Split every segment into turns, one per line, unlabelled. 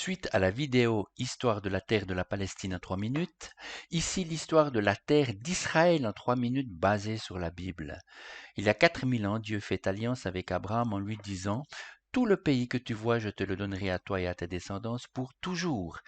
Suite à la vidéo Histoire de la terre de la Palestine en 3 minutes, ici l'histoire de la terre d'Israël en 3 minutes basée sur la Bible. Il y a 4000 ans, Dieu fait alliance avec Abraham en lui disant: Tout le pays que tu vois, je te le donnerai à toi et à ta descendance pour toujours.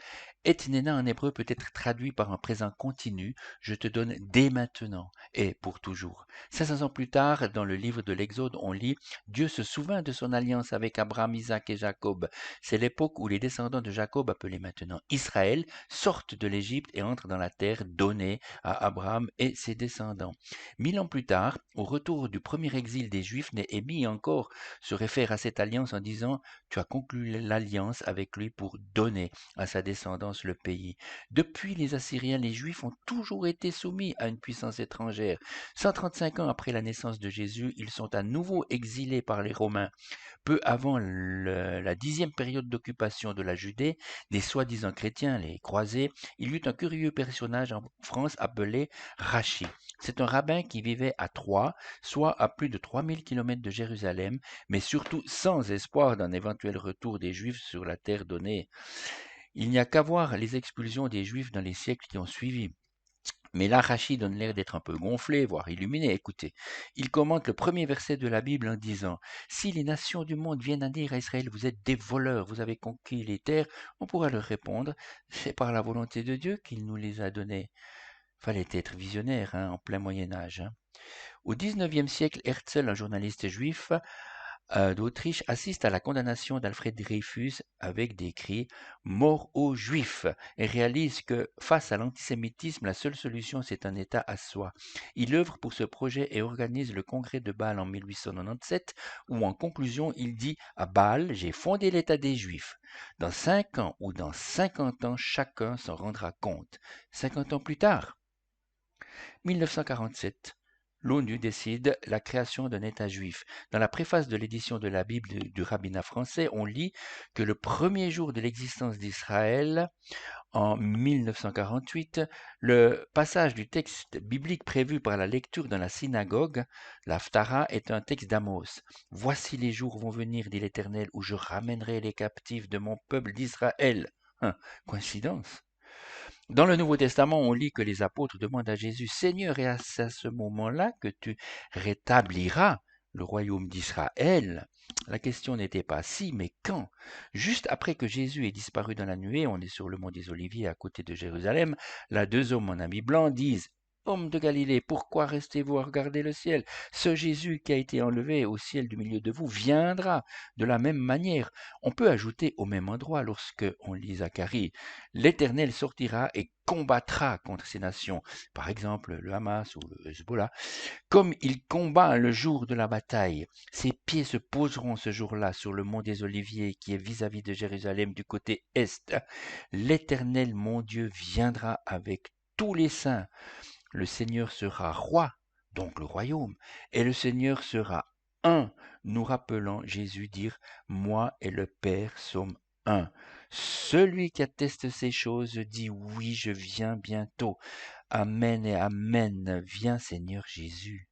Etnena en hébreu peut être traduit par un présent continu, je te donne dès maintenant et pour toujours. 500 ans plus tard, dans le livre de l'Exode, on lit: Dieu se souvint de son alliance avec Abraham, Isaac et Jacob. C'est l'époque où les descendants de Jacob, appelés maintenant Israël, sortent de l'Égypte et entrent dans la terre donnée à Abraham et ses descendants. 1000 ans plus tard, au retour du premier exil des Juifs, Néhémie encore se réfère à cette alliance en disant: Tu as conclu l'alliance avec lui pour donner à sa descendance le pays. Depuis, les Assyriens, les Juifs ont toujours été soumis à une puissance étrangère. 135 ans après la naissance de Jésus, ils sont à nouveau exilés par les Romains. Peu avant la 10e période d'occupation de la Judée, des soi-disant chrétiens, les croisés, il y eut un curieux personnage en France appelé Rachi. C'est un rabbin qui vivait à Troyes, soit à plus de 3000 km de Jérusalem, mais surtout sans espoir d'un éventuel retour des Juifs sur la terre donnée. Il n'y a qu'à voir les expulsions des Juifs dans les siècles qui ont suivi. Mais là, Rachid donne l'air d'être un peu gonflé, voire illuminé. Écoutez, il commente le premier verset de la Bible en disant: Si les nations du monde viennent à dire à Israël, vous êtes des voleurs, vous avez conquis les terres, on pourra leur répondre: c'est par la volonté de Dieu qu'il nous les a données. Fallait être visionnaire, en plein Moyen-Âge. Au XIXe siècle, Herzl, un journaliste juif d'Autriche, assiste à la condamnation d'Alfred Dreyfus avec des cris «Mort aux Juifs» et réalise que, face à l'antisémitisme, la seule solution c'est un État à soi. Il œuvre pour ce projet et organise le congrès de Bâle en 1897 où, en conclusion, il dit: À Bâle, j'ai fondé l'État des Juifs. Dans 5 ans ou dans 50 ans, chacun s'en rendra compte. 50 ans plus tard, 1947, l'ONU décide la création d'un État juif. Dans la préface de l'édition de la Bible du rabbinat français, on lit que le premier jour de l'existence d'Israël, en 1948, le passage du texte biblique prévu par la lecture dans la synagogue, l'Haftara, est un texte d'Amos. Voici les jours vont venir, dit l'Éternel, où je ramènerai les captifs de mon peuple d'Israël. Coïncidence? Dans le Nouveau Testament, on lit que les apôtres demandent à Jésus: Seigneur, et c'est à ce moment-là que tu rétabliras le royaume d'Israël? La question n'était pas si, mais quand. Juste après que Jésus ait disparu dans la nuée, on est sur le mont des Oliviers à côté de Jérusalem, là 2 hommes en habits blancs disent: Hommes de Galilée, pourquoi restez-vous à regarder le ciel? Ce Jésus qui a été enlevé au ciel du milieu de vous viendra de la même manière. On peut ajouter au même endroit, lorsque on lit Zacharie: L'Éternel sortira et combattra contre ces nations, par exemple le Hamas ou le Hezbollah, comme il combat le jour de la bataille. Ses pieds se poseront ce jour-là sur le mont des Oliviers qui est vis-à-vis de Jérusalem du côté est. L'Éternel, mon Dieu, viendra avec tous les saints. Le Seigneur sera roi, donc le royaume, et le Seigneur sera un, nous rappelant Jésus dire: Moi et le Père sommes un. Celui qui atteste ces choses dit: Oui, je viens bientôt. Amen et Amen. Viens, Seigneur Jésus.